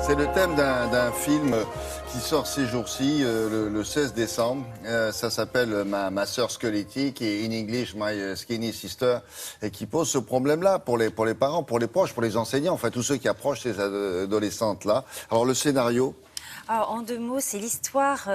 C'est le thème d'un film qui sort ces jours-ci, le 16 décembre. Ça s'appelle Ma sœur squelettique et In English My Skinny Sister, et qui pose ce problème-là pour les parents, pour les proches, pour les enseignants, enfin tous ceux qui approchent ces adolescentes-là. Alors le scénario. Alors, en 2 mots, c'est l'histoire,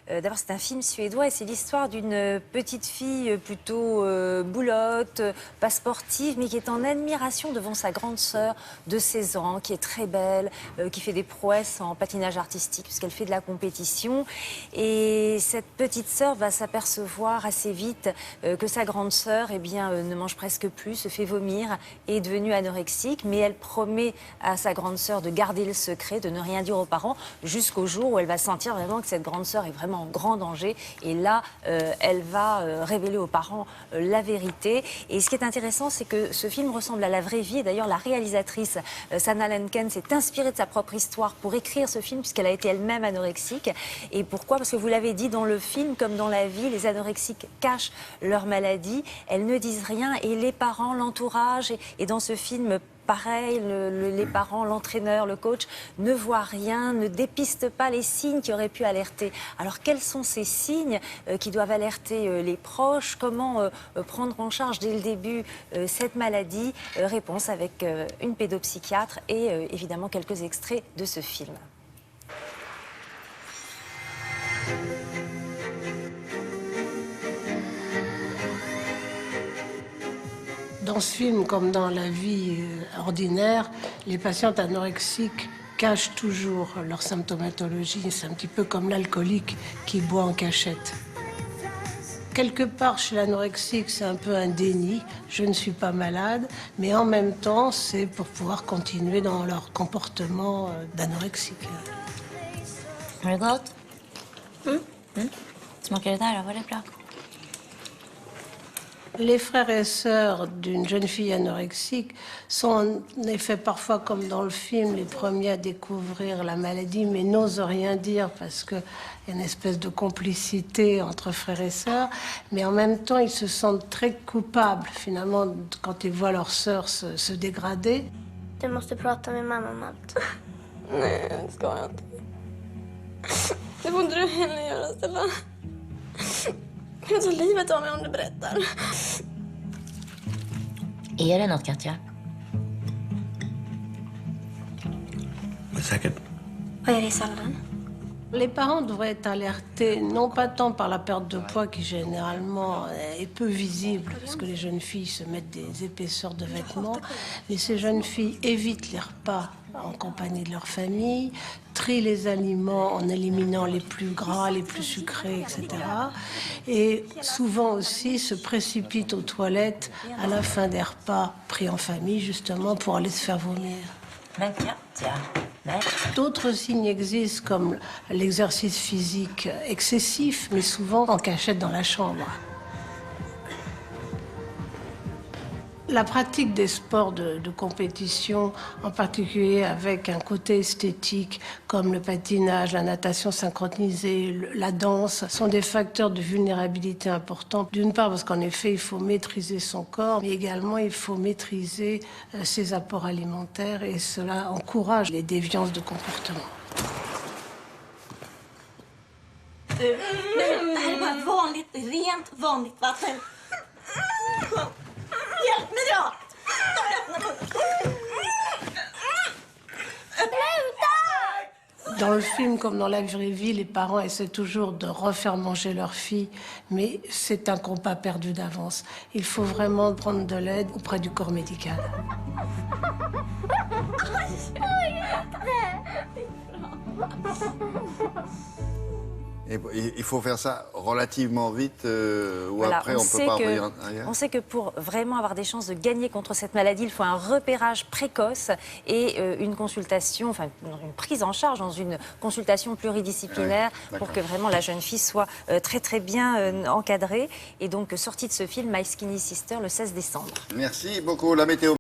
d'abord c'est un film suédois et c'est l'histoire d'une petite fille plutôt boulotte, pas sportive, mais qui est en admiration devant sa grande sœur de 16 ans, qui est très belle, qui fait des prouesses en patinage artistique, puisqu'elle fait de la compétition. Et cette petite sœur va s'apercevoir assez vite que sa grande sœur ne mange presque plus, se fait vomir, et est devenue anorexique, mais elle promet à sa grande sœur de garder le secret, de ne rien dire aux parents, jusqu'au jour où elle va sentir vraiment que cette grande sœur est vraiment en grand danger. Et là, elle va révéler aux parents la vérité. Et ce qui est intéressant, c'est que ce film ressemble à la vraie vie. Et d'ailleurs, la réalisatrice, Sanna Lenken, s'est inspirée de sa propre histoire pour écrire ce film, puisqu'elle a été elle-même anorexique. Et pourquoi? Parce que vous l'avez dit, dans le film, comme dans la vie, les anorexiques cachent leur maladie. Elles ne disent rien. Et les parents, l'entourage, et dans ce film, pareil, les parents, l'entraîneur, le coach ne voient rien, ne dépistent pas les signes qui auraient pu alerter. Alors quels sont ces signes qui doivent alerter les proches? Comment prendre en charge dès le début cette maladie? Réponse avec une pédopsychiatre et évidemment quelques extraits de ce film. Dans ce film, comme dans la vie ordinaire, les patientes anorexiques cachent toujours leur symptomatologie. C'est un petit peu comme l'alcoolique qui boit en cachette. Quelque part, chez l'anorexique, c'est un peu un déni. Je ne suis pas malade, mais en même temps, c'est pour pouvoir continuer dans leur comportement d'anorexique. Har det gott? Smakar det där då? Var det bra? Les frères et sœurs d'une jeune fille anorexique sont en effet parfois, comme dans le film, les premiers à découvrir la maladie, mais n'osent rien dire parce qu'il y a une espèce de complicité entre frères et sœurs. Mais en même temps, ils se sentent très coupables, finalement, quand ils voient leur sœur se dégrader. Du måste prata med mamma om allt. Nej, det ska jag inte. Det får inte du heller göra, Stella. Jag tar livet av mig om du berättar. Är det något, Katja? Säkert. Vad är det i salladen? Les parents devraient être alertés, non pas tant par la perte de poids qui généralement est peu visible, parce que les jeunes filles se mettent des épaisseurs de vêtements, mais ces jeunes filles évitent les repas en compagnie de leur famille, trient les aliments en éliminant les plus gras, les plus sucrés, etc. Et souvent aussi se précipitent aux toilettes à la fin des repas pris en famille, justement pour aller se faire vomir. Men Katja, nej. D'autres signes existent comme l'exercice physique excessif, mais souvent en cachette dans la chambre. La pratique des sports de compétition, en particulier avec un côté esthétique comme le patinage, la natation synchronisée, la danse, sont des facteurs de vulnérabilité importants. D'une part parce qu'en effet, il faut maîtriser son corps, mais également il faut maîtriser ses apports alimentaires et cela encourage les déviances de comportement. Det här är bara vanligt, rent vanligt vatten. Hjälp mig då! Dans le film, comme dans la vraie vie, les parents essaient toujours de refaire manger leur fille, mais c'est un combat perdu d'avance. Il faut vraiment prendre de l'aide auprès du corps médical. Et il faut faire ça relativement vite ou Voilà, après on peut pas revenir arrière. On sait que pour vraiment avoir des chances de gagner contre cette maladie, il faut un repérage précoce et une consultation, enfin une prise en charge dans une consultation pluridisciplinaire pour que vraiment la jeune fille soit très très bien encadrée. Et donc sortie de ce film My Skinny Sister le 16 décembre. Merci beaucoup. La météo.